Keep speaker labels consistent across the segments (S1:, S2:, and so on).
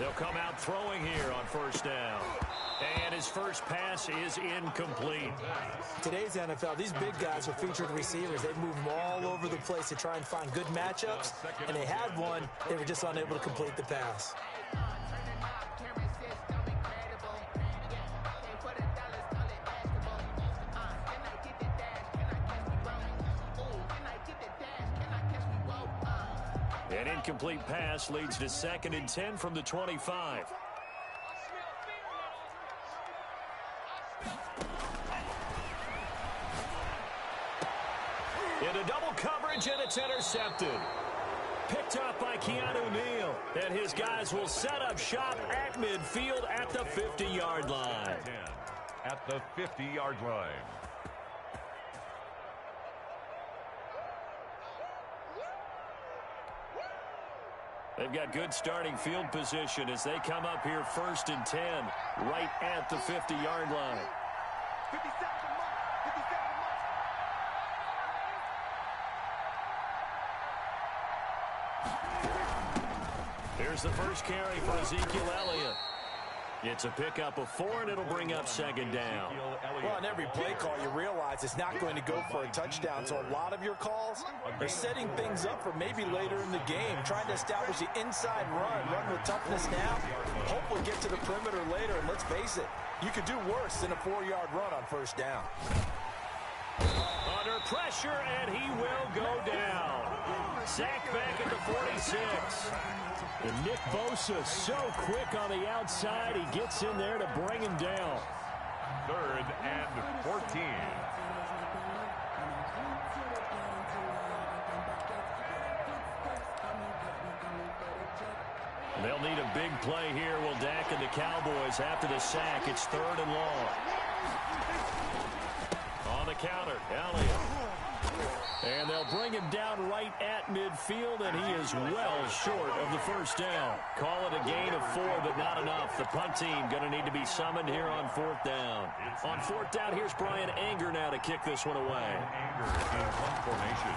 S1: They'll come out throwing here on first down. And his first pass is incomplete.
S2: Today's NFL, these big guys are featured receivers. They move them all over the place to try and find good matchups. And they had one. They were just unable to complete the pass.
S1: An incomplete pass leads to 2nd and 10 from the 25. Into double coverage, and it's intercepted. Picked up by Keanu Neal. And his guys will set up shop at midfield at the 50-yard line.
S3: At the 50-yard line.
S1: They've got good starting field position as they come up here 1st and 10, right at the 50-yard line. Here's the first carry for Ezekiel Elliott. It's a pickup of 4, and it'll bring up 2nd down.
S2: Well, on every play call, you realize it's not going to go for a touchdown. So a lot of your calls are setting things up for maybe later in the game, trying to establish the inside run with toughness now. Hope we'll get to the perimeter later, and let's face it, you could do worse than a 4-yard run on first down.
S1: Under pressure, and he will go down. Sacked back at the 46. And Nick Bosa so quick on the outside. He gets in there to bring him down.
S3: 3rd and 14.
S1: They'll need a big play here. Will Dak and the Cowboys after the sack. It's 3rd and long. On the counter, Elliott. And they'll bring him down right at midfield, and he is well short of the first down. Call it a gain of 4, but not enough. The punt team going to need to be summoned here on 4th down. On 4th down, here's Brian Anger now to kick this one away.
S3: Anger in punt formation.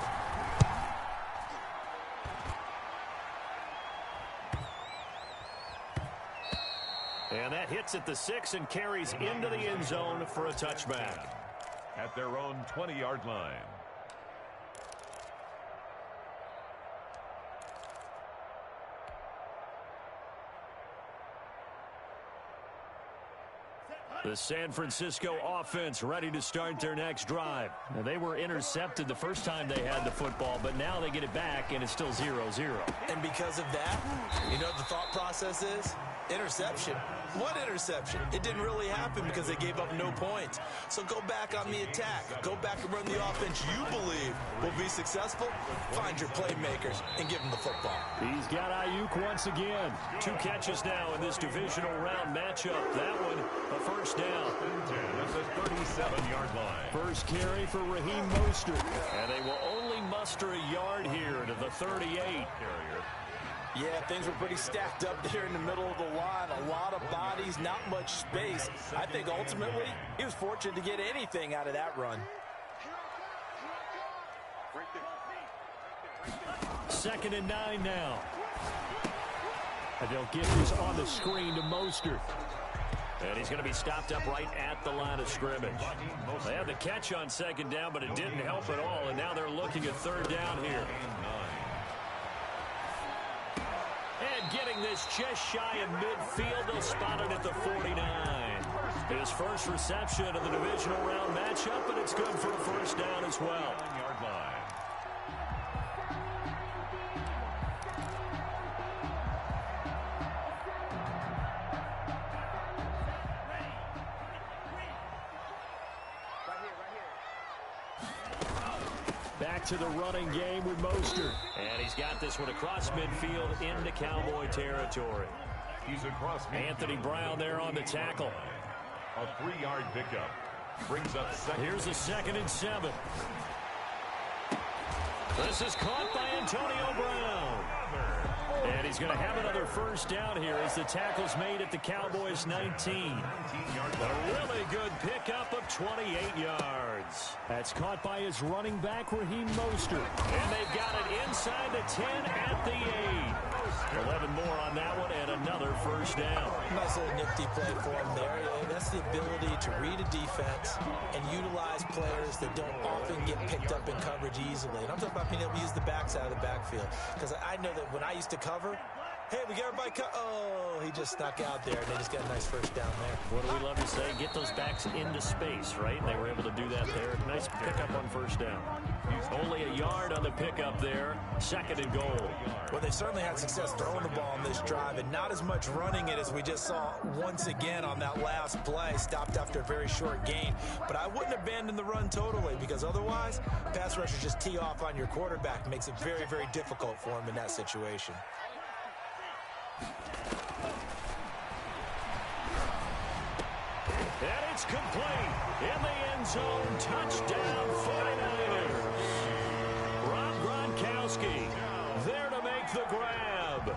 S1: And that hits at the 6 and carries into the end zone for a touchback.
S3: At their own 20-yard line.
S1: The San Francisco offense ready to start their next drive. Now, they were intercepted the first time they had the football, but now they get it back, and it's still 0-0.
S2: And because of that, you know what the thought process is? Interception. What interception? It didn't really happen because they gave up no points. So go back on the attack. Go back and run the offense you believe will be successful. Find your playmakers and give them the football.
S1: He's got Ayuk once again. 2 catches now in this divisional round matchup. That one, a first down.
S3: That's a 37-yard line.
S1: First carry for Raheem Mostert. And they will only muster a yard here to the 38.
S2: Yeah, things were pretty stacked up there in the middle of the line. A lot of bodies, not much space. I think ultimately he was fortunate to get anything out of that run.
S1: 2nd and 9 now. And they'll get this on the screen to Mostert. And he's going to be stopped up right at the line of scrimmage. They had the catch on 2nd down, but it didn't help at all. And now they're looking at 3rd down here. And getting this just shy of midfield, they'll spot it at the 49. His first reception of the divisional round matchup, and it's good for a first down as well. Back to the running game with Mostert. And he's got this one across midfield into Cowboy territory.
S3: He's across midfield.
S1: Anthony Brown there on the tackle.
S3: A 3-yard pickup. Brings up 2nd.
S1: Here's a 2nd and 7. This is caught by Antonio Brown. And he's going to have another first down here as the tackle's made at the Cowboys' 19. A really good pickup of 28 yards. That's caught by his running back, Raheem Mostert. And they've got it inside the 10 at the 8. 11 more on that one and another first down.
S2: Nice little nifty play for him there. That's the ability to read a defense and utilize players that don't often get picked up in coverage easily. And I'm talking about being able to use the backside of the backfield. Because I know that when I used to cover, hey, we got everybody oh, he just snuck out there, and they just got a nice first down there.
S1: What do we love to say? Get those backs into space, right? And they were able to do that there. Nice pickup on first down. Only a yard on the pickup there. Second and goal.
S2: Well, they certainly had success throwing the ball on this drive, and not as much running it as we just saw once again on that last play. Stopped after a very short gain. But I wouldn't abandon the run totally, because otherwise, pass rushers just tee off on your quarterback. It makes it very, very difficult for him in that situation.
S1: And it's complete. In the end zone, touchdown 49ers. Rob Gronkowski there to make the grab.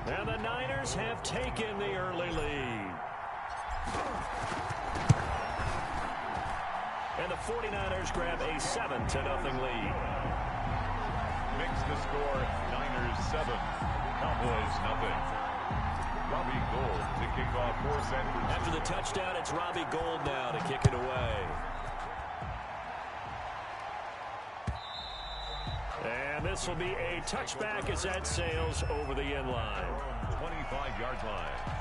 S1: And the Niners have taken the early lead. And the 49ers grab a 7-0 lead.
S3: Makes the score Niners 7, Cowboys nothing. Robbie Gould to kick off for San Francisco.
S1: After the touchdown, it's Robbie Gould now to kick it away. And this will be a touchback as that sails over the end line.
S3: 25-yard line.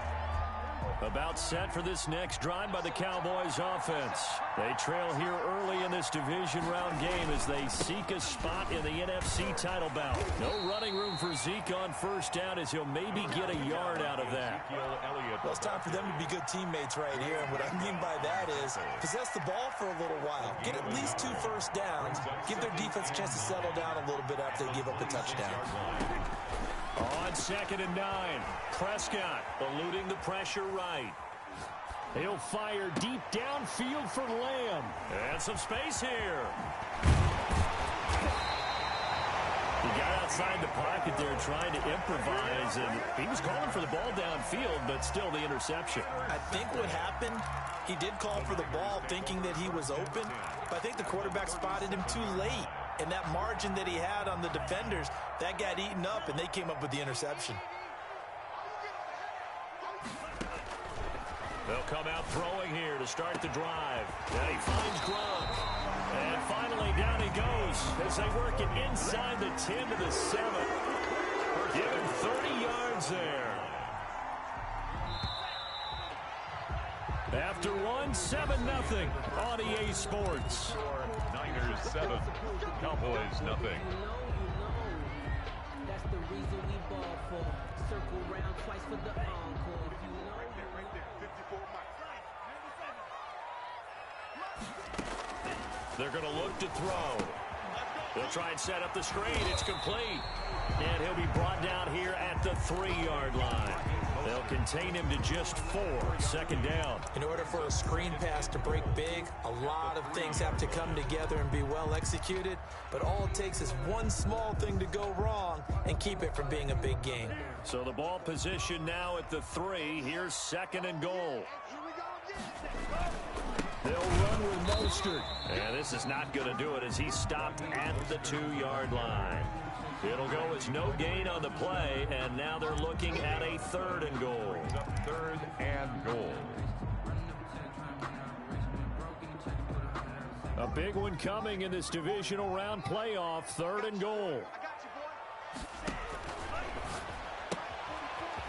S1: About set for this next drive by the Cowboys offense. They trail here early in this division round game as they seek a spot in the NFC title bout. No running room for Zeke on first down as he'll maybe get a yard out of that.
S2: Well, it's time for them to be good teammates right here. And what I mean by that is possess the ball for a little while. Get at least 2 first downs. Give their defense a chance to settle down a little bit after they give up a touchdown.
S1: On 2nd and 9, Prescott eluding the pressure right. He'll fire deep downfield for Lamb. And some space here. He got outside the pocket there trying to improvise, and he was calling for the ball downfield, but still the interception.
S2: I think what happened, he did call for the ball thinking that he was open, but I think the quarterback spotted him too late. And that margin that he had on the defenders, that got eaten up, and they came up with the interception.
S1: They'll come out throwing here to start the drive. Now he finds Gronk. And finally down he goes as they work it inside the 10 to the 7. Given 30 yards there. After one, 7-0 on EA Sports.
S3: Niners 7, Cowboys nothing.
S4: That's the reason we ball for. Circle round twice for the encore.
S1: They're going to look to throw. They'll try and set up the screen. It's complete. And he'll be brought down here at the 3-yard line. They'll contain him to just 4. 2nd down.
S2: In order for a screen pass to break big, a lot of things have to come together and be well executed. But all it takes is one small thing to go wrong and keep it from being a big gain.
S1: So the ball position now at the 3. Here's 2nd and goal. They'll run with Mostert. And this is not going to do it as he's stopped at the 2-yard line. It'll go as no gain on the play, and now they're looking at a 3rd and goal.
S3: 3rd and goal.
S1: A big one coming in this divisional round playoff. 3rd and goal.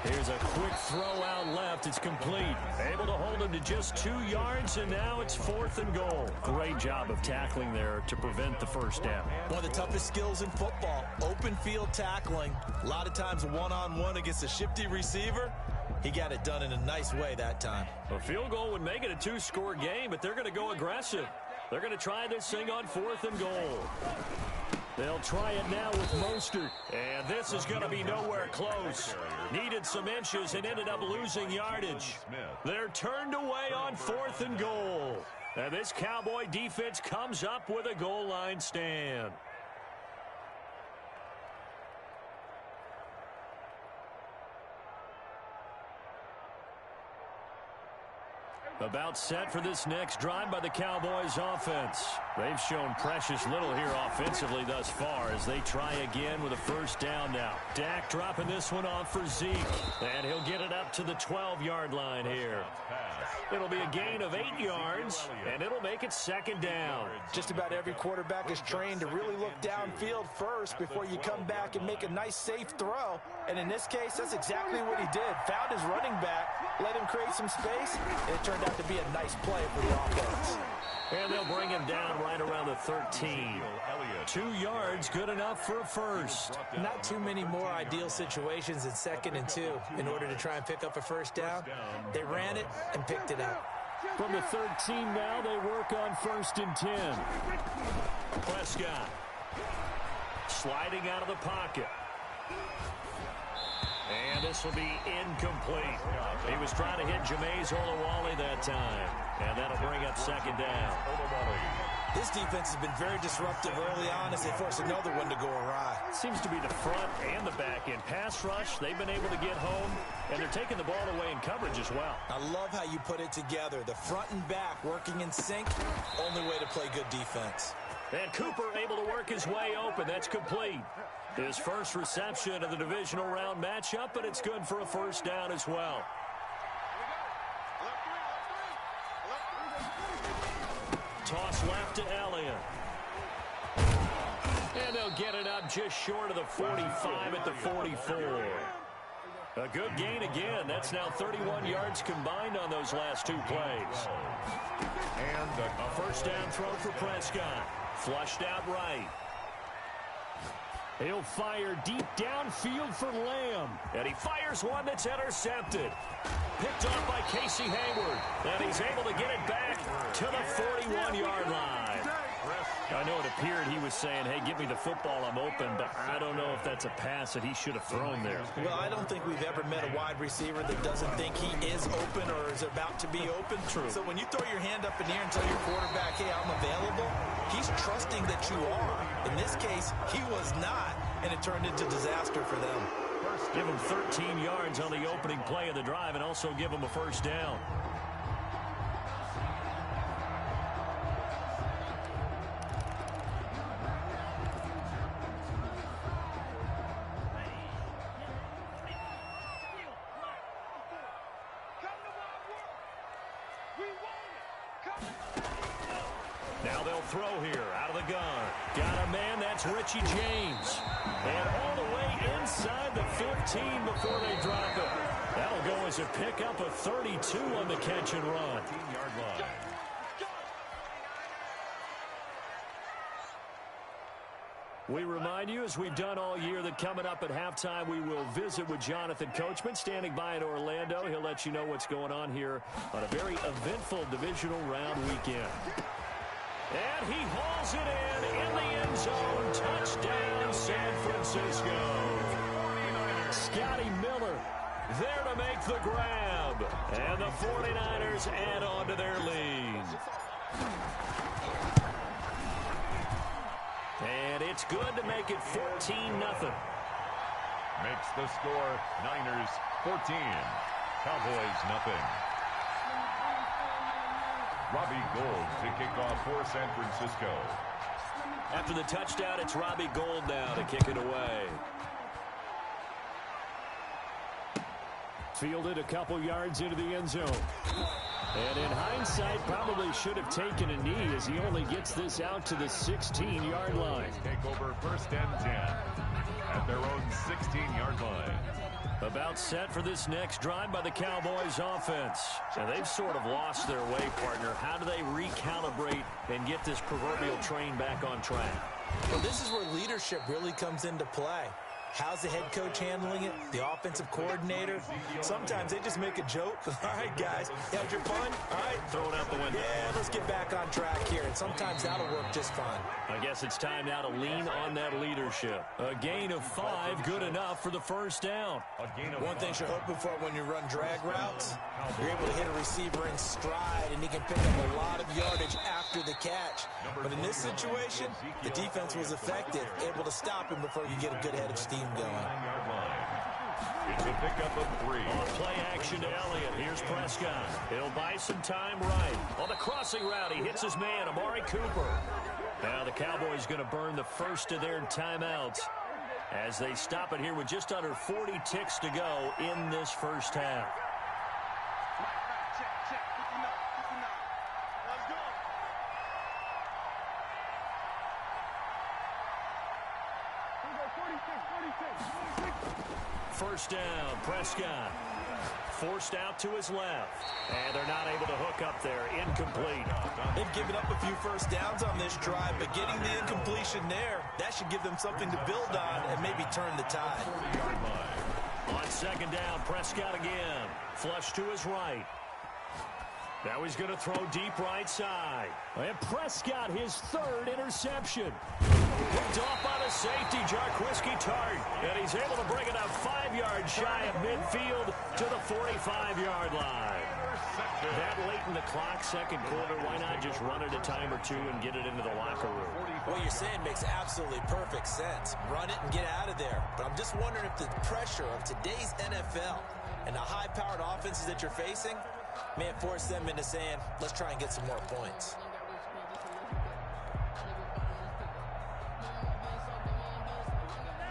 S1: Here's a quick throw out left. It's complete. Able to hold him to just 2 yards, and now it's 4th and goal. Great job of tackling there to prevent the first down.
S2: One of the toughest skills in football, open field tackling. A lot of times one-on-one against a shifty receiver. He got it done in a nice way that time.
S1: A field goal would make it a 2-score game, but they're going to go aggressive. They're going to try this thing on 4th and goal. They'll try it now with Mostert. And this is going to be nowhere close. Needed some inches and ended up losing yardage. They're turned away on 4th and goal. And this Cowboy defense comes up with a goal line stand. About set for this next drive by the Cowboys offense. They've shown precious little here offensively thus far as they try again with a first down now. Dak dropping this one off for Zeke. And he'll get it up to the 12-yard line here. It'll be a gain of 8 yards, and it'll make it second down.
S2: Just about every quarterback is trained to really look downfield first before you come back and make a nice, safe throw. And in this case, that's exactly what he did. Found his running back, let him create some space, and it turned out to be a nice play for the offense.
S1: And they'll bring him down right around the 13. 2 yards, good enough for a first.
S2: Not too many more ideal situations in 2nd and 2 in order to try and pick up a first down. They ran it and picked it up.
S1: From the 13 now, they work on 1st and 10. Prescott sliding out of the pocket. And this will be incomplete. He was trying to hit Jameis Olawale that time. And that'll bring up second down.
S2: This defense has been very disruptive early on as they force another one to go awry.
S1: Seems to be the front and the back end. Pass rush, they've been able to get home, and they're taking the ball away in coverage as well.
S2: I love how you put it together. The front and back working in sync, only way to play good defense.
S1: And Cooper able to work his way open. That's complete. His first reception of the divisional round matchup, but it's good for a first down as well. Toss left to Elliott. And they'll get it up just short of the 45 at the 44. A good gain again. That's now 31 yards combined on those last 2 plays. And a first down throw for Prescott. Flushed out right. He'll fire deep downfield for Lamb. And he fires one that's intercepted. Picked off by Casey Hayward. And he's able to get it back to the 41-yard line. I know it appeared he was saying, hey, give me the football, I'm open, but I don't know if that's a pass that he should have thrown there.
S2: Well, I don't think we've ever met a wide receiver that doesn't think he is open or is about to be open.
S1: True.
S2: So when you throw your hand up in the air and tell your quarterback, hey, I'm available, he's trusting that you are. In this case, he was not, and it turned into disaster for them.
S1: Give him 13 yards on the opening play of the drive and also give him a first down. Now they'll throw here out of the gun. Got a man, that's Richie James. And all the way inside the 15 before they drop it. That'll go as a pickup of 32 on the catch and run. 15-yard line. We remind you, as we've done all year, that coming up at halftime, we will visit with Jonathan Coachman, standing by in Orlando. He'll let you know what's going on here on a very eventful divisional round weekend. And he hauls it in the end zone. Touchdown, San Francisco. Scotty Miller there to make the grab. And the 49ers add on to their lead. And it's good to make it 14-0.
S3: Makes the score Niners 14, Cowboys nothing. Robbie Gould to kick off for San Francisco.
S1: After the touchdown, it's Robbie Gould now to kick it away. Fielded a couple yards into the end zone. And in hindsight, probably should have taken a knee as he only gets this out to the 16-yard line.
S3: Take over 1st and 10 at their own 16-yard line.
S1: About set for this next drive by the Cowboys offense. And they've sort of lost their way, partner. How do they recalibrate and get this proverbial train back on track?
S2: Well, this is where leadership really comes into play. How's the head coach handling it? The offensive coordinator? Sometimes they just make a joke. All right, guys, you had your fun? All right.
S1: Throw it out the window.
S2: Yeah, let's get back on track here. And sometimes that'll work just fine.
S1: I guess it's time now to lean on that leadership. A gain of 5, good enough for the first down.
S2: One thing you're hoping for when you run drag routes, you're able to hit a receiver in stride, and he can pick up a lot of yardage after the catch. But in this situation, the defense was effective, able to stop him before you get a good head of steam going.
S3: It's a pickup of 3.
S1: On play action to Elliott. Here's Prescott. He'll buy some time right. On the crossing route, he hits his man, Amari Cooper. Now the Cowboys going to burn the first of their timeouts as they stop it here with just under 40 ticks to go in this first half. First down, Prescott. Forced out to his left. And they're not able to hook up there. Incomplete.
S2: They've given up a few first downs on this drive, but getting the incompletion there, that should give them something to build on and maybe turn the tide.
S1: On second down, Prescott again. Flush to his right. Now he's going to throw deep right side. And Prescott, his third interception. Picked off by the safety, Jarquiski Tart. And he's able to bring it up 5 yards shy of midfield to the 45-yard line. That late in the clock, second quarter, why not just run it a time or two and get it into the locker room?
S2: What you're saying makes absolutely perfect sense. Run it and get out of there. But I'm just wondering if the pressure of today's NFL and the high-powered offenses that you're facing may have forced them into saying, let's try and get some more points.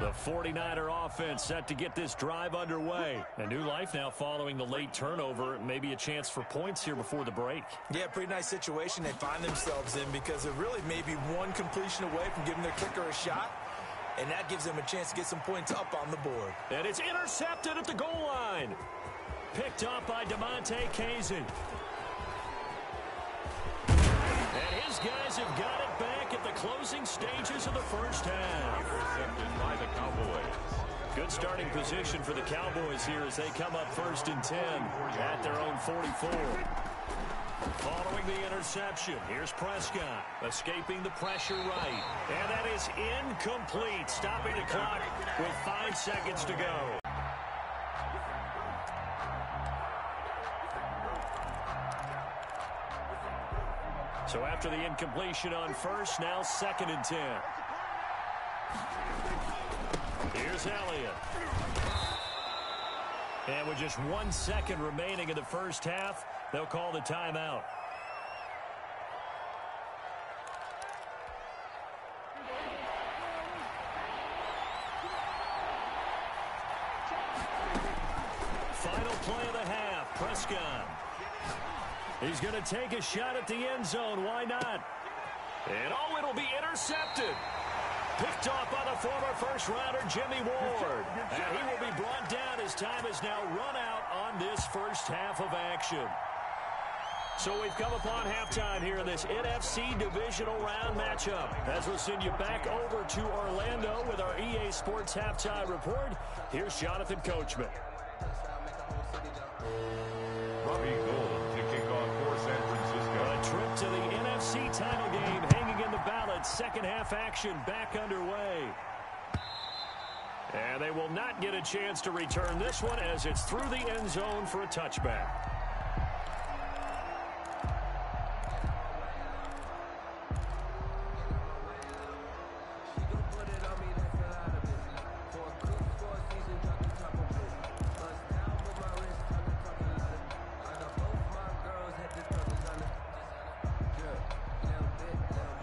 S1: The 49er offense set to get this drive underway. A new life now following the late turnover. Maybe a chance for points here before the break.
S2: Yeah, pretty nice situation they find themselves in because they're really maybe one completion away from giving their kicker a shot. And that gives them a chance to get some points up on the board.
S1: And it's intercepted at the goal line. Picked up by DeMonte Kazin. And his guys have got it back at the closing stages of the first half.
S3: Intercepted by the Cowboys.
S1: Good starting position for the Cowboys here as they come up 1st and 10 at their own 44. Following the interception, here's Prescott escaping the pressure right. And that is incomplete, stopping the clock with 5 seconds to go. So after the incompletion on first, now 2nd and 10. Here's Elliott. And with just 1 second remaining in the first half, they'll call the timeout. Final play of the half, Prescott. He's going to take a shot at the end zone. Why not? And oh, it'll be intercepted. Picked off by the former first-rounder Jimmy Ward. And he will be brought down as time has now run out on this first half of action. So we've come upon halftime here in this NFC Divisional Round matchup. As we'll send you back over to Orlando with our EA Sports Halftime Report, here's Jonathan Coachman.
S3: Robbie Gould to kick off for San Francisco.
S1: A trip to the NFC title game hanging in the balance. Second half action back underway. And they will not get a chance to return this one as it's through the end zone for a touchback.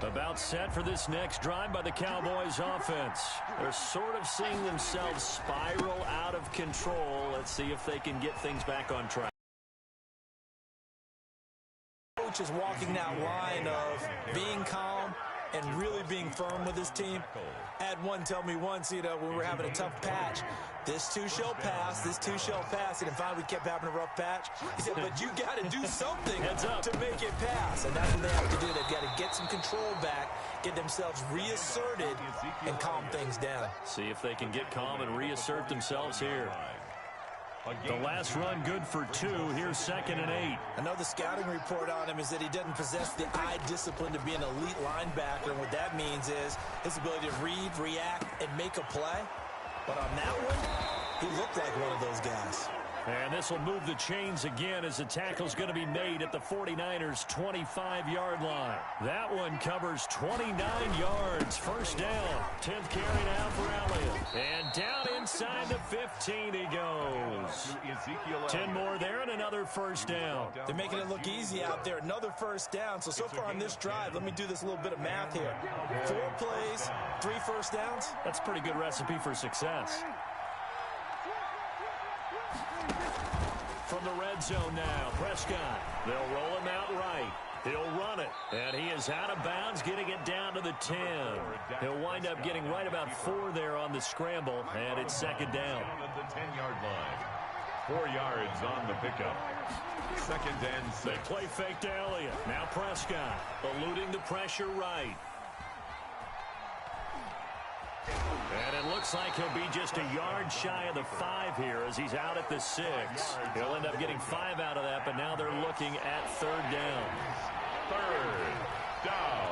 S1: About set for this next drive by the Cowboys offense. They're sort of seeing themselves spiral out of control. Let's see if they can get things back on track.
S2: Coach is walking that line of being calm and really being firm with his team. I had one tell me once, when we were having a tough patch, this too shall pass, this too shall pass. And finally we kept having a rough patch. He said, but you got to do something to make it pass. And that's what they have to do. They've got to get some control back, get themselves reasserted, and calm things down.
S1: See if they can get calm and reassert themselves here. The last run good for 2. Here's 2nd and 8.
S2: I know the scouting report on him is that he doesn't possess the eye discipline to be an elite linebacker. And what that means is his ability to read, react, and make a play. But on that one, he looked like one of those guys.
S1: And this will move the chains again as the tackle's going to be made at the 49ers' 25-yard line. That one covers 29 yards. First down. 10th carry now for Elliott. And down inside the 15 he goes. 10 more there and another first down.
S2: They're making it look easy out there. Another first down. So far on this drive, let me do this little bit of math here. 4 plays, 3 first downs.
S1: That's a pretty good recipe for success. From the red zone now, Prescott. They'll roll him out right. He'll run it. And he is out of bounds, getting it down to the 10. He'll wind up getting right about 4 there on the scramble, and it's second down.
S3: At the 10-yard line. 4 yards on the pickup. Second and 6.
S1: They play fake to Elliott. Now Prescott eluding the pressure right. And it looks like he'll be just a yard shy of the 5 here as he's out at the 6. He'll end up getting 5 out of that, but now they're looking at third down.
S3: Third down.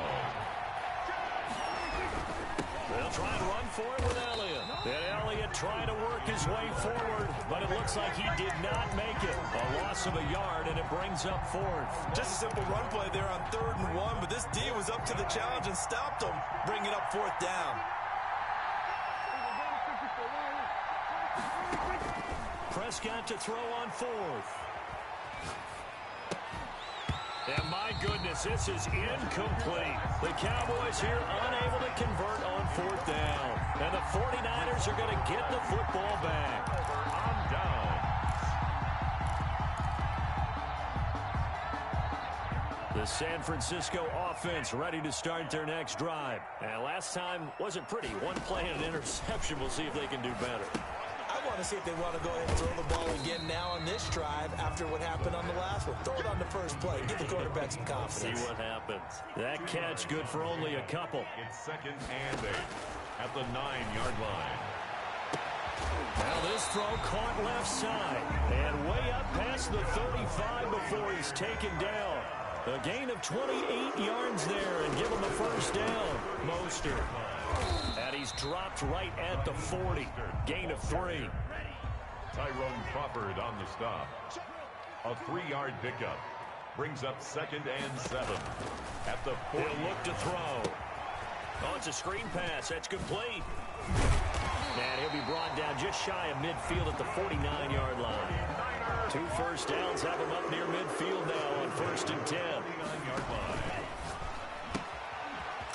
S1: They'll try and run for it with Elliott. And Elliott trying to work his way forward, but it looks like he did not make it. A loss of a yard, and it brings up 4th.
S2: Just a simple run play there on 3rd and 1, but this D was up to the challenge and stopped him, bringing up 4th down.
S1: Prescott to throw on 4th. And my goodness, this is incomplete. The Cowboys here unable to convert on 4th down. And the 49ers are going to get the football back.
S3: On down.
S1: The San Francisco offense ready to start their next drive. And last time wasn't pretty. 1 play and an interception. We'll see if they can do better.
S2: I want to see if they want to go ahead and throw the ball again now on this drive after what happened on the last one. Throw it on the first play. Give the quarterback some confidence.
S1: See what happens. That catch good for only a couple.
S3: It's second and 8 at the 9-yard line.
S1: Now this throw caught left side and way up past the 35 before he's taken down. A gain of 28 yards there and give him a first down. Mostert. And he's dropped right at the 40. Gain of 3.
S3: Tyrone Crawford on the stop. A 3-yard pickup. Brings up second and 7 at the 40.
S1: He'll look to throw. Oh, it's a screen pass. That's complete. And he'll be brought down just shy of midfield at the 49-yard line. 2 first downs have him up near midfield now on 1st and 10.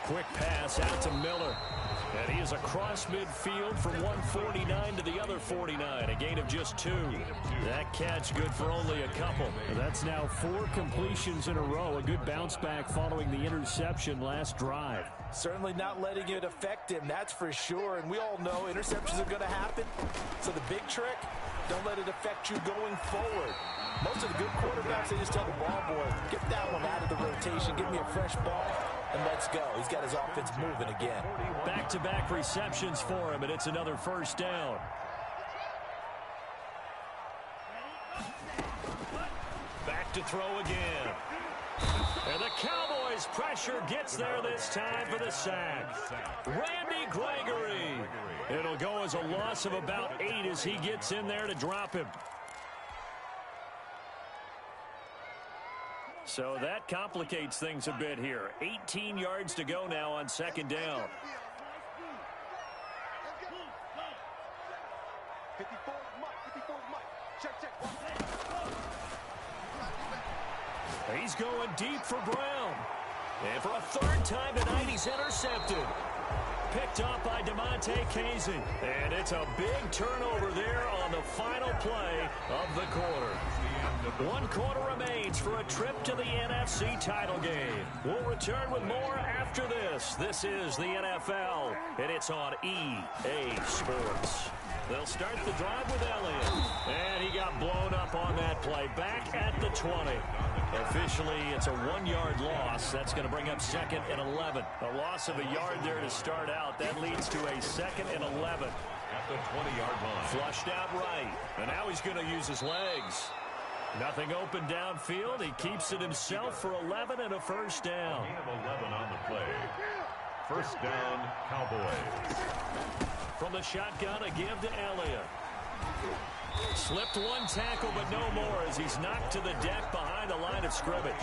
S1: Quick pass out to Miller. And he is across midfield from 149 to the other 49. A gain of just 2. That catch good for only a couple.
S5: That's now 4 completions in a row. A good bounce back following the interception last drive.
S2: Certainly not letting it affect him, that's for sure. And we all know interceptions are going to happen. So the big trick, don't let it affect you going forward. Most of the good quarterbacks, they just tell the ball boy, get that one out of the rotation, give me a fresh ball, and let's go. He's got his offense moving again.
S1: Back-to-back receptions for him, and it's another first down. Back to throw again. And the Cowboys' pressure gets there this time for the sack. Randy Gregory. It'll go as a loss of about 8 as he gets in there to drop him. So that complicates things a bit here. 18 yards to go now on second down. He's going deep for Brown. And for a 3rd time tonight, he's intercepted. Picked up by DeMonte Casey. And it's a big turnover there on the final play of the quarter. 1 quarter remains for a trip to the NFC title game. We'll return with more after this. This is the NFL, and it's on EA Sports. They'll start the drive with Elliott. And he got blown up on that play. Back at the 20. Officially, it's a 1-yard loss. That's going to bring up 2nd and 11. A loss of a yard there to start out. That leads to a 2nd and 11.
S3: At the 20-yard line.
S1: Flushed out right. And now he's going to use his legs. Nothing open downfield. He keeps it himself for 11 and a first down.
S3: Gain of 11 on the play. First down, Cowboys.
S1: From the shotgun, a give to Elliott. Slipped one tackle, but no more as he's knocked to the deck behind the line of scrimmage.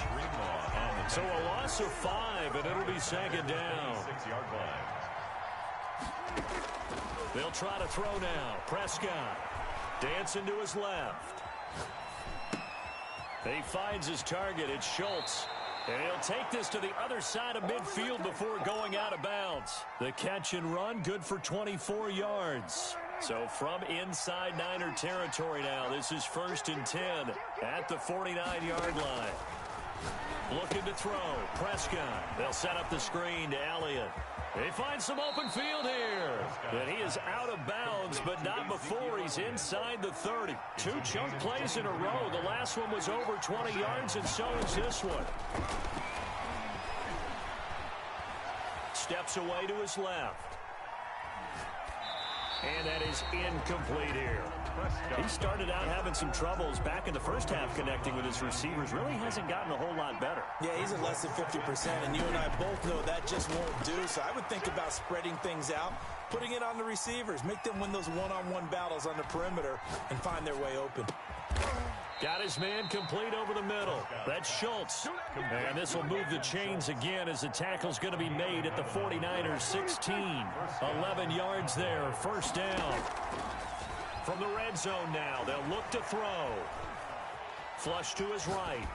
S1: So a loss of 5, and it'll be second down.
S3: 6-yard line.
S1: They'll try to throw now. Prescott dancing to his left. He finds his target. It's Schultz. And he'll take this to the other side of midfield before going out of bounds. The catch and run, good for 24 yards. So from inside Niner territory now, this is 1st and 10 at the 49-yard line. Looking to throw. Prescott. They'll set up the screen to Elliott. He finds some open field here. And he is out of bounds, but not before he's inside the 30. 2 chunk plays in a row. The last one was over 20 yards, and so is this one. Steps away to his left. And that is incomplete here. He started out having some troubles back in the first half connecting with his receivers. Really hasn't gotten a whole lot better.
S2: Yeah, he's at less than 50%, and you and I both know that just won't do. So I would think about spreading things out, putting it on the receivers, make them win those one-on-one battles on the perimeter and find their way open.
S1: Got his man complete over the middle. That's Schultz. And this will move the chains again as the tackle's going to be made at the 49ers 16. 11 yards there, first down. From the red zone now, they'll look to throw. Flush to his right.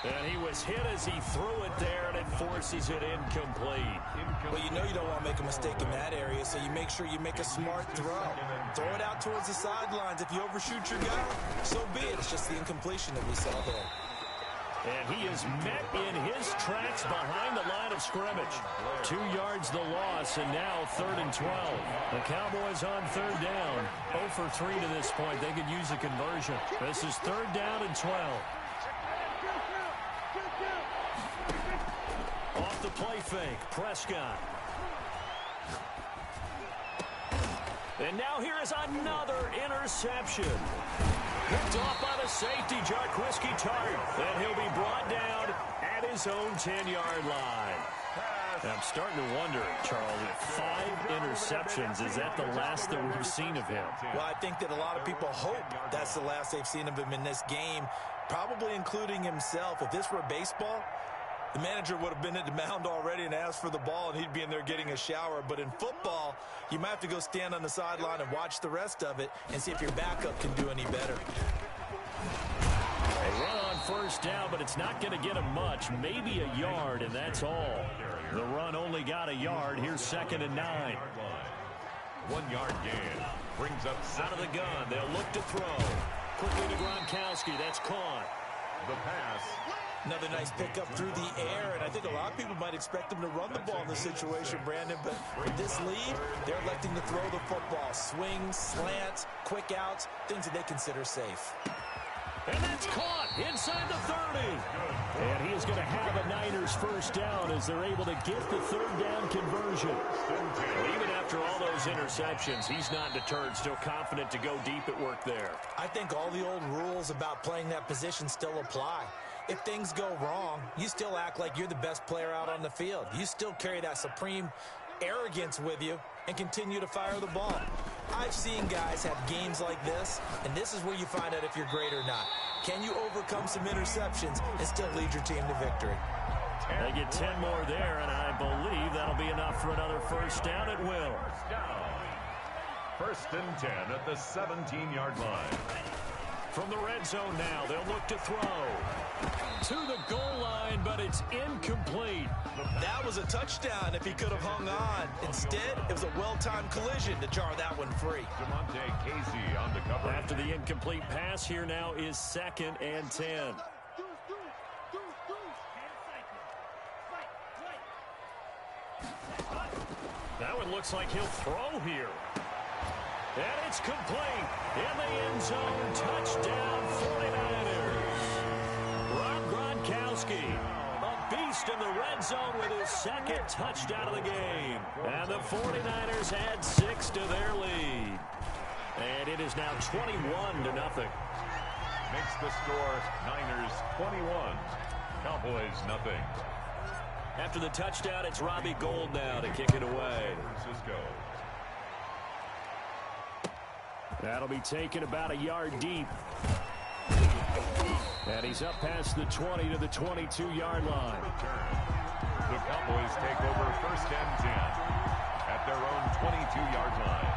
S1: And he was hit as he threw it there, and it forces it incomplete.
S2: Well, you know you don't want to make a mistake in that area, so you make sure you make a smart throw. Throw it out towards the sidelines. If you overshoot your guy, so be it. It's just the incompletion that we saw there.
S1: And he is met in his tracks behind the line of scrimmage. 2 yards the loss, and now 3rd and 12. The Cowboys on 3rd down. 0 for 3 to this point. They could use a conversion. This is 3rd down and 12. Off the play fake, Prescott. And now here is another interception. Picked off by the safety, Jarquiski Tart. And he'll be brought down at his own 10-yard line. I'm starting to wonder, Charles, if 5 interceptions, is that the last that we've seen of him?
S2: Well, I think that a lot of people hope that's the last they've seen of him in this game, probably including himself. If this were baseball, the manager would have been at the mound already and asked for the ball, and he'd be in there getting a shower. But in football, you might have to go stand on the sideline and watch the rest of it and see if your backup can do any better.
S1: A run on first down, but it's not going to get him much. Maybe a yard, and that's all. The run only got a yard. Here's 2nd and 9.
S3: 1 yard gain. Brings up
S1: out of the gun. They'll look to throw. Quickly to Gronkowski. That's caught.
S3: The pass.
S2: Another nice pickup through the air, and I think a lot of people might expect him to run the ball in this situation, Brandon, but with this lead, they're electing to throw the football. Swings, slants, quick outs, things that they consider safe.
S1: And that's caught inside the 30. And he is going to have a Niners first down as they're able to get the 3rd down conversion. But even after all those interceptions, he's not deterred, still confident to go deep at work there.
S2: I think all the old rules about playing that position still apply. If things go wrong, you still act like you're the best player out on the field. You still carry that supreme arrogance with you and continue to fire the ball. I've seen guys have games like this, and this is where you find out if you're great or not. Can you overcome some interceptions and still lead your team to victory?
S1: They get 10 more there, and I believe that'll be enough for another first down. It will.
S3: 1st and 10 at the 17-yard line.
S1: From the red zone now, they'll look to throw. To the goal line, but it's incomplete.
S2: That was a touchdown if he could have hung on. Instead, it was a well-timed collision to jar that one free.
S3: DeMonte Casey on the cover.
S1: After the incomplete pass, here now is 2nd and 10. That one looks like he'll throw here. And it's complete. In the end zone, touchdown 49ers. Rob Gronkowski, a beast in the red zone with his 2nd touchdown of the game. And the 49ers add 6 to their lead. And it is now 21-0.
S3: Makes the score Niners 21, Cowboys nothing.
S1: After the touchdown, it's Robbie Gould now to kick it away.
S3: Francisco.
S5: That'll be taken about a yard deep. And he's up past the 20 to the 22-yard line.
S3: The Cowboys take over 1st and 10 at their own 22-yard line.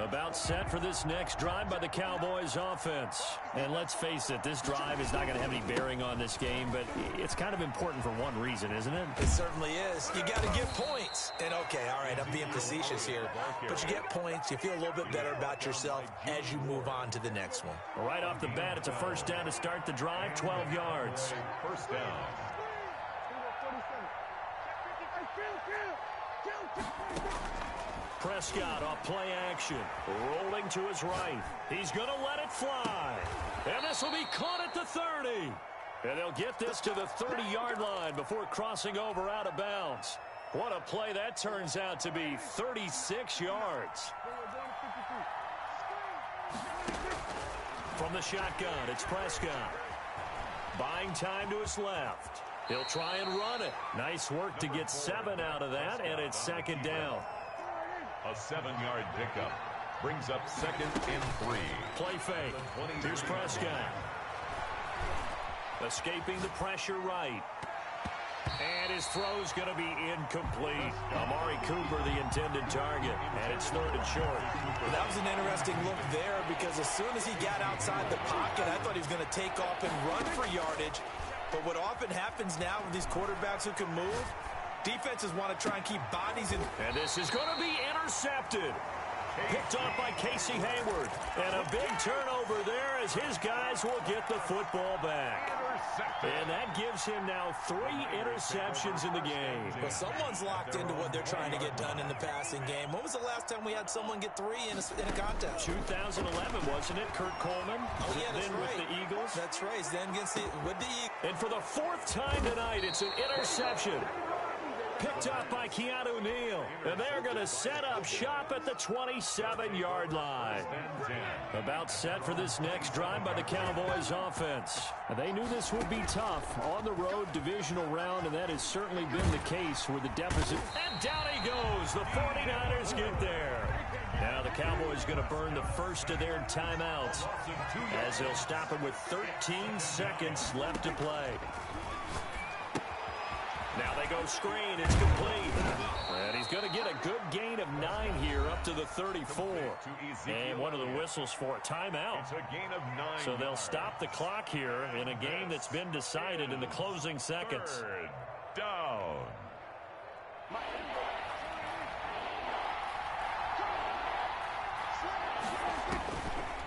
S5: About set for this next drive by the Cowboys offense. And let's face it, this drive is not going to have any bearing on this game, but it's kind of important for one reason, isn't it?
S2: It certainly is. You got to get points. And okay, all right, I'm being facetious here. But you get points, you feel a little bit better about yourself as you move on to the next one.
S5: Right off the bat, it's a 1st down to start the drive, 12 yards.
S3: 1st down.
S5: Prescott off play action, rolling to his right. He's going to let it fly. And this will be caught at the 30. And they'll get this to the 30-yard line before crossing over out of bounds. What a play that turns out to be, 36 yards. From the shotgun, it's Prescott. Buying time to his left. He'll try and run it. Nice work to get 7 out of that, and it's 2nd down.
S3: A 7-yard pickup brings up 2nd and 3.
S5: Play fake. Here's Prescott. Escaping the pressure right. And his throw's going to be incomplete. Amari Cooper, the intended target. And it's 3rd and short.
S2: Well, that was an interesting look there because as soon as he got outside the pocket, I thought he was going to take off and run for yardage. But what often happens now with these quarterbacks who can move, defenses want to try and keep bodies in.
S5: And this is going to be intercepted. Picked off by Casey Hayward. And a big turnover there as his guys will get the football back. And that gives him now 3 interceptions in the game.
S2: But someone's locked into what they're trying to get done in the passing game. When was the last time we had someone get 3 in a contest?
S5: 2011, wasn't it? Kurt Coleman.
S2: Oh, yeah, that's
S5: then
S2: right.
S5: with the Eagles.
S2: That's right. Then against with the Eagles.
S5: And for the 4th time tonight, it's an interception. Picked up by Keanu Neal. And they're going to set up shop at the 27-yard line. About set for this next drive by the Cowboys offense. They knew this would be tough on the road divisional round, and that has certainly been the case with the deficit. And down he goes. The 49ers get there. Now the Cowboys going to burn the first of their timeouts as they'll stop it with 13 seconds left to play. Now they go screen. It's complete. And he's going to get a good gain of 9 here up to the 34. And one of the whistles for a timeout.
S3: It's a gain of 9.
S5: So they'll stop the clock here in a game that's been decided in the closing seconds.
S3: 3rd down.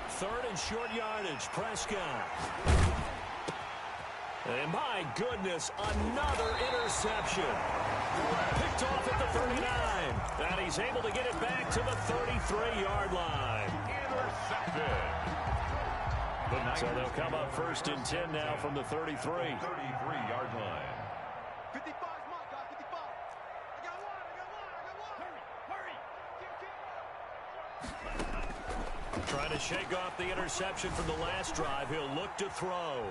S5: Third and short yardage. Prescott. And my goodness, another interception. Picked off at the 39. And he's able to get it back to the 33-yard line.
S3: Intercepted.
S5: So they'll come up 1st and 10 now from the 33.
S3: 33-yard line.
S6: 55, mark, 55. I got one. Hurry.
S5: Trying to shake off the interception from the last drive. He'll look to throw.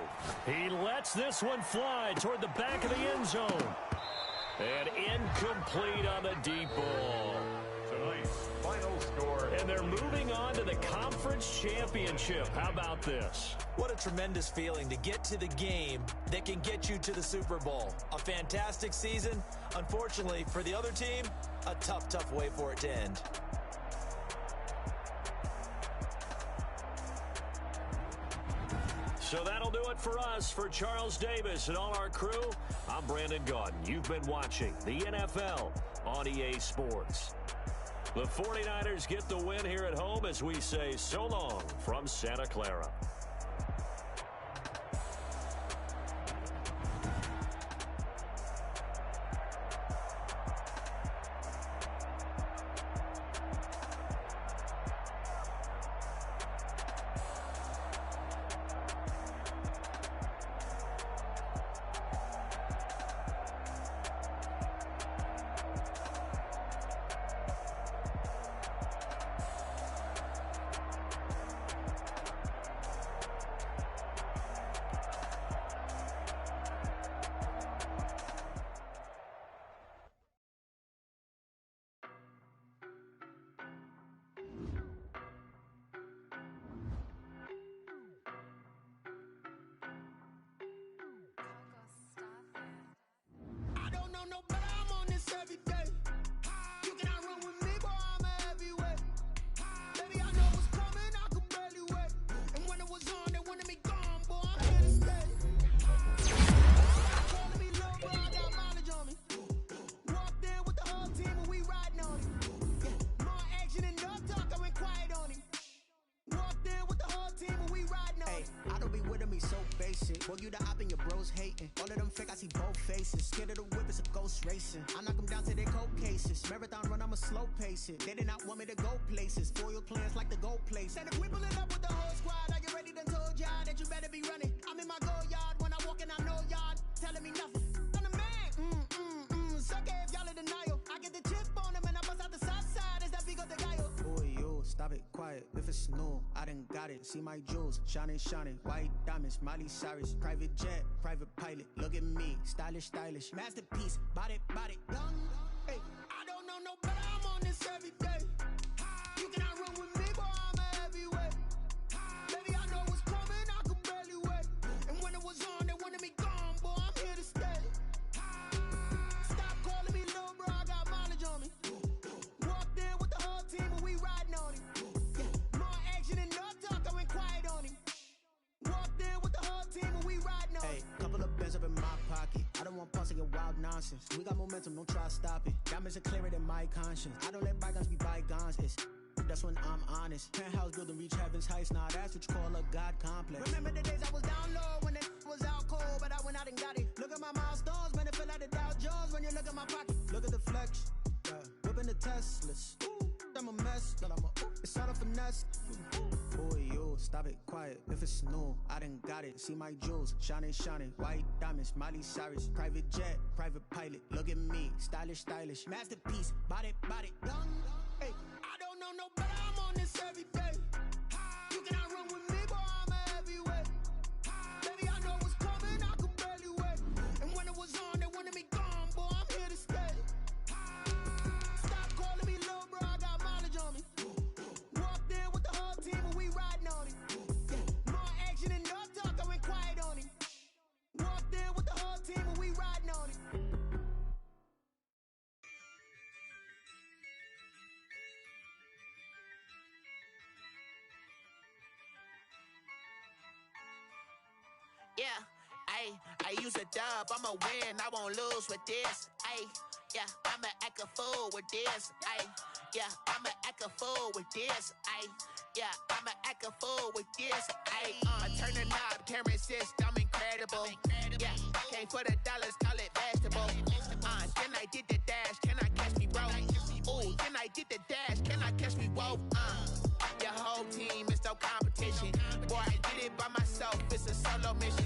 S5: He lets this one fly toward the back of the end zone. And incomplete on the deep ball.
S3: Tonight's final score.
S5: And they're moving on to the conference championship. How about this?
S2: What a tremendous feeling to get to the game that can get you to the Super Bowl. A fantastic season. Unfortunately, for the other team, a tough way for it to end.
S5: So that'll do it for us. For Charles Davis and all our crew, I'm Brandon Gaudin. You've been watching the NFL on EA Sports. The 49ers get the win here at home as we say so long from Santa Clara.
S7: racing. I knock them down to their cold cases. Marathon run, I'ma slow pace it. They did not want me to go places. Foil plans like the gold place. And if we pull it up with the whole squad, are you ready? Done told y'all that you better be running. I'm in my go yard when I walk in, I know y'all telling me nothing. I'm the man. Suck it if y'all in denial. I get the chip on them and I bust out the south side. Is that Vigo de Gallo? Boy, yo, stop it, quiet. If it's new, I done got it. See my jewels, shining, shining. White diamonds, Miley Cyrus. Private jet, private pilot. Look at me, stylish, stylish. Masterpiece, body, body, done. Hey, I don't know no better. I'm on this every day. You cannot run with me, boy, I'm a heavyweight. Baby, I know what's coming, I could barely wait. And when it was on, they wanted me gone, boy, I'm here to stay. Stop calling me little bro, I got mileage on me. Walked in with the whole team and we riding on him. More action and no talk, I went quiet on him. Walked in with the whole team and we riding on him. Hey, couple of bands up in my pocket. I don't want pause to get wild nonsense. We got momentum, don't try to stop it. Diamonds are clearer than my conscience. I don't let bygones be bygones. That's when I'm honest. Penthouse building, reach heaven's heights. Nah, that's what you call a God complex. Remember the days I was down low when it was out cold, but I went out and got it. Look at my milestones, man, it feel like the Dow Jones when you look at my pocket. Look at the flex, whipping the Teslas. I'm a mess, but it's all a finesse. Boy, yo, stop it, quiet. If it's new, I done got it. See my jewels, shining, shining. White diamonds, Miley Cyrus. Private jet, private pilot. Look at me, stylish, stylish. Masterpiece, body, body, done. Hey, I don't know no better. I'm on this every day. You cannot run with me, boy, I'm a heavyweight. Baby, I know what's coming, I could barely wait. And when it was on, they wanted me gone, boy, I'm here to stay. Stop calling me little bro, I got mileage on me. Walked in with the whole team and we riding on him. More action and no talk, I went quiet on him. Walked in with the whole team and we riding on him.
S8: Yeah, I use a dub, I'ma win, I won't lose with this. Yeah, I'ma act a fool with this. Yeah, I'ma act a fool with this. Yeah, I'ma act a fool with this. I turn the knob, camera assist, I'm incredible. Yeah, came for the dollars, call it vegetable. Then I did the dash, can I catch me, bro? Ooh, then I did the dash, can I catch me, whoa? Your whole team is no competition. Boy, I did it by myself, it's a solo mission.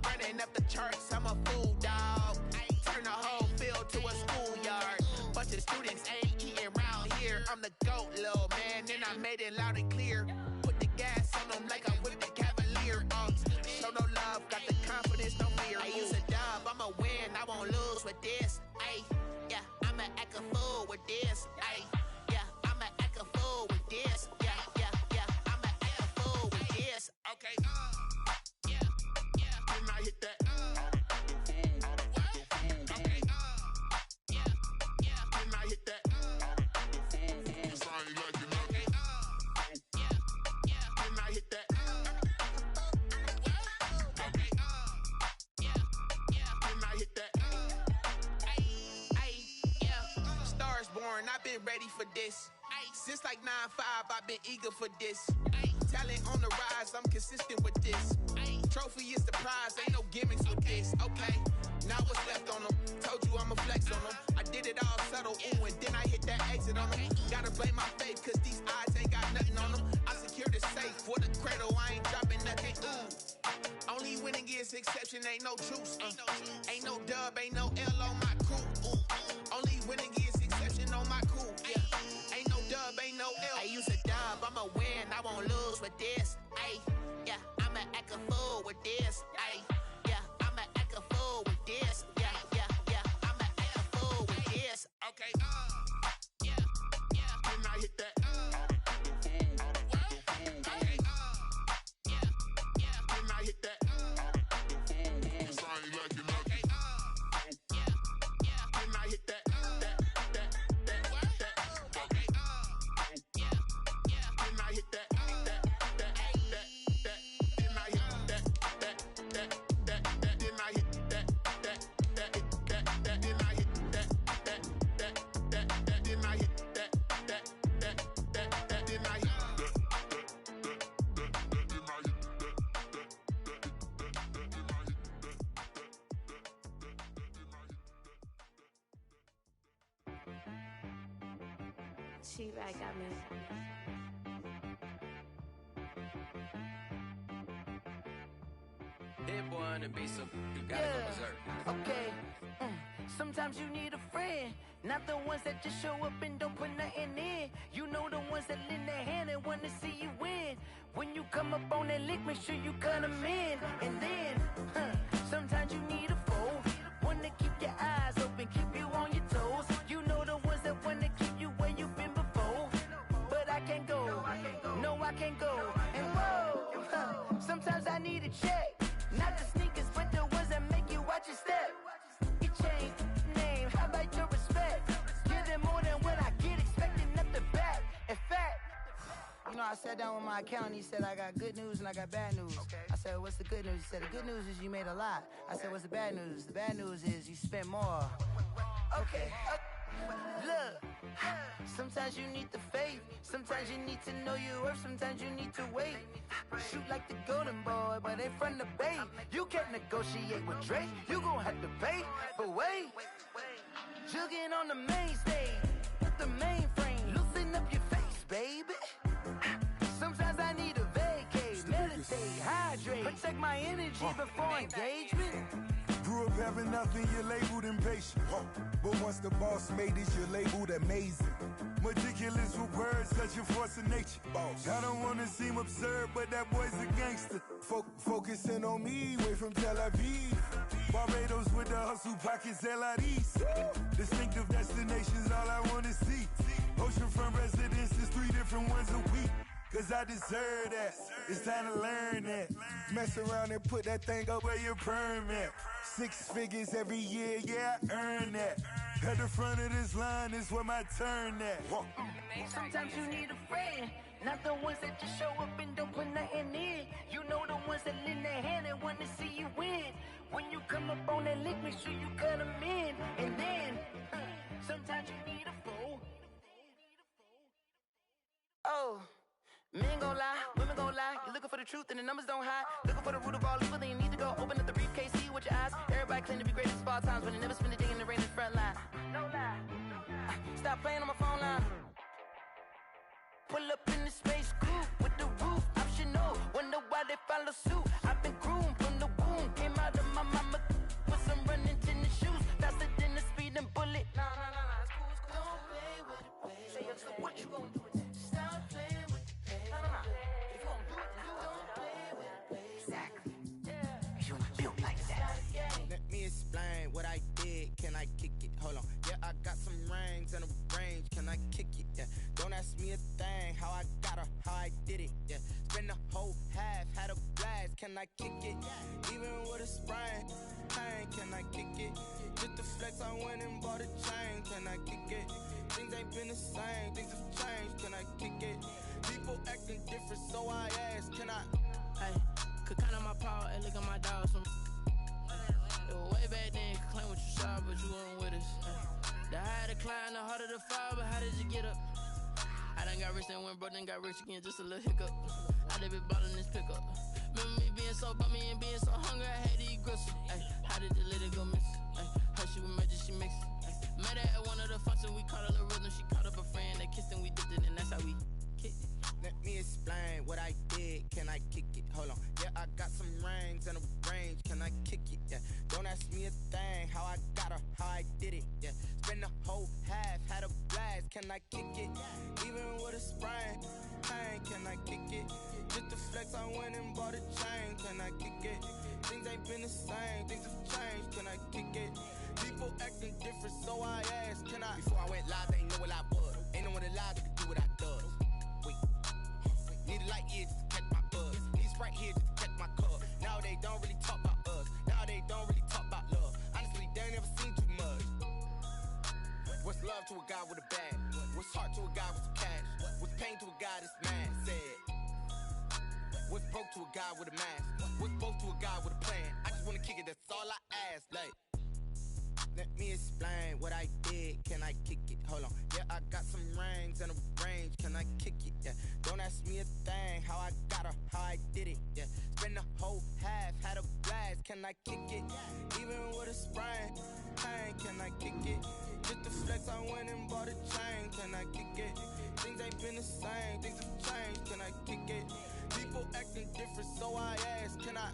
S8: Running up the charts, I'm a fool, dog. Turn the whole field to a schoolyard. Bunch of students ain't eating round here. I'm the GOAT, little man, and I made it loud and clear. Put the gas on them like I whipped the Cavalier. Show no love, got the confidence, no fear. I use a dub, I'ma win, I won't lose with this. Yeah, I'ma act a fool with this. Yeah, I'ma act a fool with this. Yeah, I'ma act a fool with this. Okay, yeah, then I hit that. Okay, yeah, then I hit that. Cause I ain't like it nothing. Yeah, then I hit that. Okay, yeah, then I hit that. Yeah, Stars born, I've been ready for this. Since like 9-5, I've been eager for this. Talent on the rise, I'm consistent with this. Trophy is the prize, ain't no gimmicks with this. Okay, now what's left on them? Told you I'ma flex on them. I did it all subtle, ooh, and then I hit that exit on them. Gotta blame my faith, cause these odds ain't got nothing on them. I secured the safe for the cradle, I ain't dropping nothing, ooh. Only winning is exception, ain't no truce. Ain't no dub, ain't no L on my crew. Only winning is exception on my crew. Yeah, ain't no dub, ain't no L. I use a dub, I'ma win, I won't lose with this. Yeah, I'ma act a fool with this. Yeah, I'ma act a fool with this. Yeah, I'ma act a fool with this. Okay, yeah, then I hit that. Okay, yeah, then I hit that. Cause I ain't like it nothing. Okay, yeah, then I hit that. Okay, yeah, then I hit that. Then I hit that.
S9: like I mean.
S10: Hit boy on the beat, so you gotta go berserk.
S11: Okay. Sometimes you need a friend, not the ones that just show up and don't put nothing in. You know the ones that lend a hand and want to see you win. When you come up on that lick, make sure you cut them in. And then, sometimes you need a foe, one to keep your eyes open, keep you on your toes. You know the ones that want to keep you where you've been before. But I can't go, no I can't go. And whoa, sometimes I need a check. Not the sneakers, but the ones that make you watch your step. You change name, how about your respect? Give them more than what I get, expecting nothing back. In fact, you know, I sat down with my accountant, he said I got good news and I got bad news. I said, what's the good news? He said, the good news is you made a lot. I said, what's the bad news? The bad news is you spent more. Okay, look, sometimes you need the faith, sometimes you need to know your worth, sometimes you need to wait. Shoot like the golden boy, but ain't from the bay. You can't negotiate with Drake, you gon' have to pay. But wait, jugging on the main stage, with the mainframe, loosen up your face, baby. Sometimes I need a vacate, meditate, hydrate, protect my energy before engagement.
S12: Grew up having nothing, you're labeled impatient. But once the boss made it, you're labeled amazing. Meticulous with words, such a force of nature. I don't wanna seem absurd, but that boy's a gangster. Focusing on me, way from Tel Aviv. Barbados with the hustle pockets, LIDs. Distinctive destinations, all I wanna see. Oceanfront residences, 3 different ones a week. Cause I deserve that, it's time to learn that. Mess around and put that thing up where your permit. 6 figures every year, yeah, I earn that. At the front of this line is where my turn at.
S11: Sometimes you need a friend, not the ones that just show up and don't put nothing in. You know the ones that lend their hand and want to see you win. When you come up on that lick, make sure you cut them in. And then, sometimes you need a fool. Oh. Men gon' lie, women gon' lie. You're looking for the truth and the numbers don't hide. Looking for the root of all evil, then you need to go open up the briefcase, see with your eyes. Everybody claim to be greatest of all times, but they never spend a day in the rain in the front line. No lie. Stop playing on my phone line. Pull up in the space coupe with the roof optional. Wonder why they follow suit. I've been groomed from the womb. Came out of my mama with some running tennis shoes. Faster than the speeding bullet. Nah, it's cool, it's cool. Don't play with it, baby. Say, yo, so what you gon' do with that? Stop playing with it, baby. Nah. If you gon' do it, then don't play with it, baby. Exactly. Yeah. You built like that.
S13: Let me explain what I did. Can I kick it? Hold on. Yeah, I got some rings and a range. Can I kick it? Yeah. Don't ask me a thing. How I got her, how I did it. Yeah. Spend the whole half, had a blast. Can I kick it? Even with a sprain. Pain, can I kick it? Just the flex, I went and bought a chain. Can I kick it? Things ain't been the same. Things have changed. Can I kick it? People acting different, so I ask. Can I?
S14: Hey, could count on my power and look at my dogs. It was way back then, could claim what you saw, but you weren't with us. The higher the climb, the harder the fall, but how did you get up? I done got rich and went broke, then got rich again, just a little hiccup. I done been ballin' this pickup. Remember me being so bummy and being so hungry, I had to eat gristle. Ay, how did the lady go miss? Ay, her she was magic, she mixed. Met her at one of the functions, we caught a little rhythm, she caught up a friend, they kissed and we dipped it, and that's how we kicked it.
S13: Let me explain what I did. Can I kick it? Hold on. Yeah, I got some rings and a range. Can I kick it? Yeah. Don't ask me a thing. How I got her, how I did it. Yeah. Spend the whole half, had a blast. Can I kick it? Even with a sprain. Pain, can I kick it? Just the flex, I went and bought a chain. Can I kick it? Things ain't been the same. Things have changed. Can I kick it? People acting different, so I asked. Can I? Before I went live, they ain't know what I was. Ain't no one alive that could do what I does. Need a light here just to catch my buzz. Need Sprite here just to catch my cup. Now they don't really talk about us. Now they don't really talk about love. Honestly, they ain't never seen too much. What's love to a guy with a bag? What's heart to a guy with some cash? What's pain to a guy that's mad? Said. What's broke to a guy with a mask? What's both to a guy with a plan? I just wanna kick it, that's all I ask. Like, let me explain what I did. Can I kick it? Hold on. Yeah, I got some rings and a range. Can I kick it? Yeah. Don't ask me a thing. How I got her, how I did it. Yeah. Spend the whole half, had a blast. Can I kick it? Even with a sprain. Pain, can I kick it? Just to flex, I went and bought a chain. Can I kick it? Things ain't been the same. Things have changed. Can I kick it? People acting different, so I ask, can I?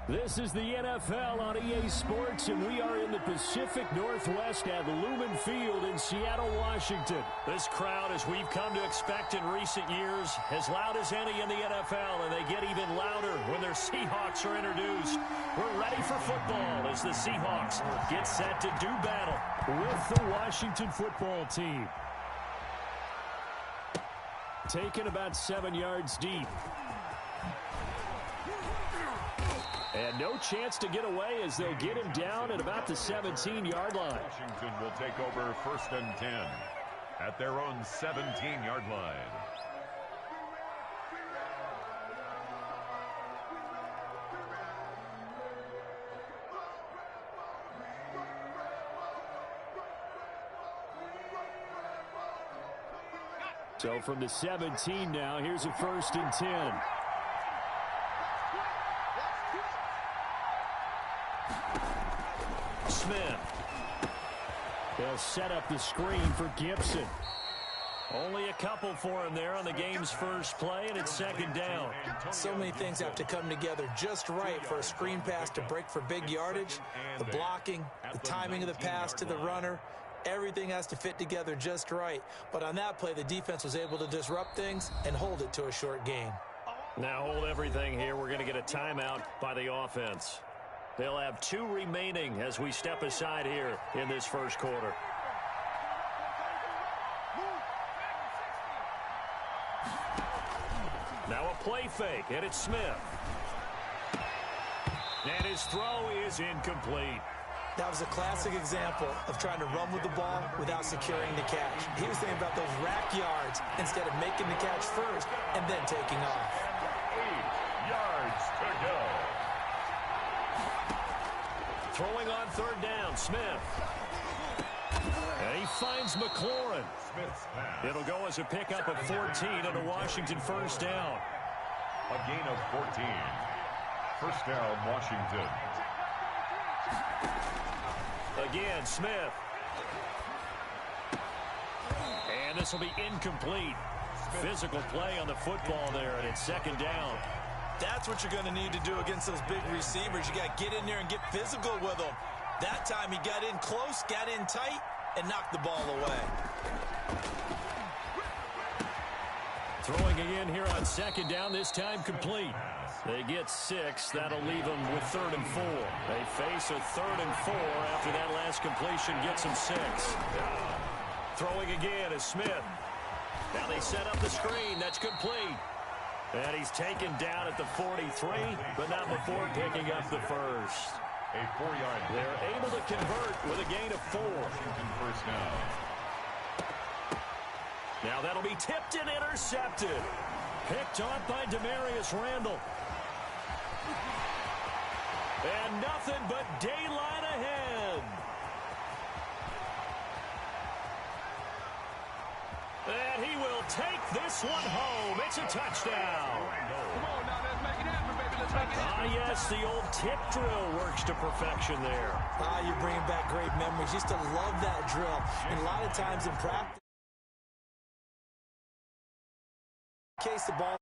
S1: This is the NFL on EA Sports, and we are in the Pacific Northwest at Lumen Field in Seattle, Washington. This crowd, as we've come to expect in recent years, as loud as any in the NFL, and they get even louder when their Seahawks are introduced. We're ready for football as the Seahawks get set to do battle with the Washington football team. Taken about 7 yards deep. And no chance to get away as they'll get him down at about the 17-yard line.
S3: Washington will take over 1st and 10 at their own 17-yard line.
S1: So from the 17 now, here's a 1st and 10. Smith. They'll set up the screen for Gibson. Only a couple for him there on the game's first play, and it's 2nd down.
S2: So many things have to come together just right for a screen pass to break for big yardage. The blocking, the timing of the pass to the runner, everything has to fit together just right. But on that play, the defense was able to disrupt things and hold it to a short gain.
S1: Now hold everything here. We're going to get a timeout by the offense. They'll have 2 remaining as we step aside here in this first quarter. Now a play fake, and it's Smith. And his throw is incomplete.
S2: That was a classic example of trying to run with the ball without securing the catch. He was thinking about those rack yards instead of making the catch first and then taking off.
S3: 8 yards to go.
S1: Throwing on 3rd down, Smith. And he finds McLaurin.
S3: Smith's pass.
S1: It'll go as a pickup of 14 and a Washington 1st down.
S3: A gain of 14. 1st down, Washington.
S1: Again, Smith. And this will be incomplete. Physical play on the football there, and it's 2nd down.
S2: That's what you're going to need to do against those big receivers. You got to get in there and get physical with them. That time he got in close, got in tight, and knocked the ball away.
S1: Throwing again here on 2nd down, this time complete. They get 6. That'll leave them with 3rd and 4. They face a 3rd and 4 after that last completion gets them 6. Throwing again is Smith. Now they set up the screen. That's complete. And he's taken down at the 43, but not before picking up the first.
S3: A 4-yard.
S1: They're able to convert with a gain of 4.
S3: Washington first down.
S1: Now that'll be tipped and intercepted. Picked off by Demarius Randall. And nothing but daylight ahead. And he will take this one home. It's a touchdown.
S6: Come on now, let's make it happen, baby. Let's make it happen.
S1: Ah, yes, the old tip drill works to perfection there.
S2: You're bringing back great memories. Used to love that drill. And a lot of times in practice, case the ball